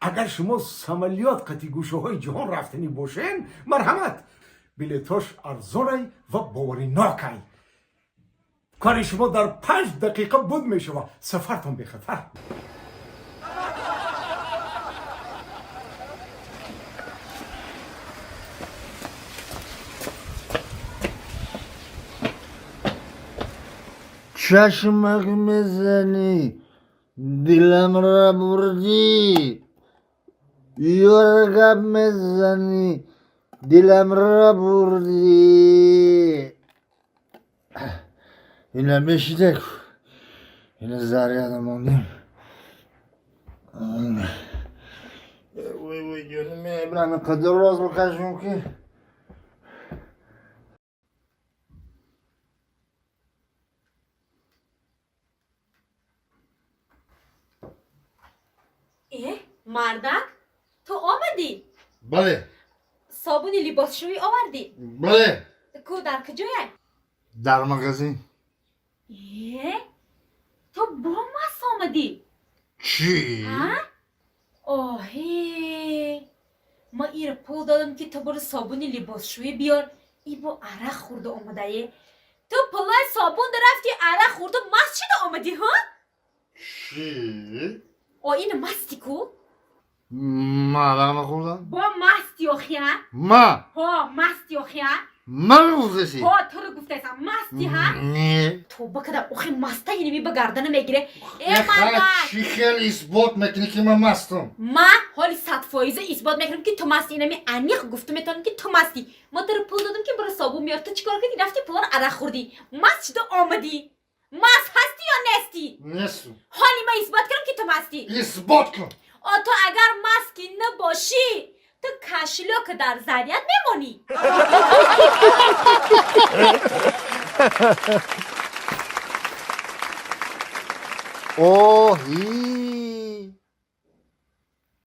اگر شما سمالیات قطی گوشه های جهان رفتنی باشین مرحمت بلیتاش ارزانه و باوریناکای کار شما در 5 دقیقه بود میشه سفرتون به خطر چشمک میزنی دلم را بردی یارگب میزنی دلم را بردی اینه بشیده کو اینه زریعه ماندیم وی جونم ابراهیم قدر راز بکشم که مردک تو آمدی؟ بله صابونی لباسشویی آوردی؟ بله کو در کجایه؟ در مغازین تو با مست آمدی؟ چی؟ آهی ما ایر پول دادم که تو برو صابونی لباسشویی بیار ای با عرق خورده آمده یه تو پلای صابون رفتی عرق خورده مست شده آمدی ها؟ چی؟ این مستی کو؟ ما عرق نخوردم؟ با مستی آخیه؟ ما مستی آخیه؟ من گفتشی؟ تو رو گفته ایسا مستی ها؟ نه تو بکده اخی مسته اینی می به گردنه میگیره چی خیلی اثبات میکنی که من مستم ما حالی 100% اثبات میکنم که تو مستی اینمی انیق گفته میتونم که تو مستی ما در پول دادم که برای صابون میار تو چیکار کردی رفتی پولان عرق خوردی مست شده آمدی مست هستی یا نستی نیستم حالی ما اثبات کردم که تو مستی اثبات کن تو اگر مسکی نباشی تو کشلو که در زریعت میمونی اوهی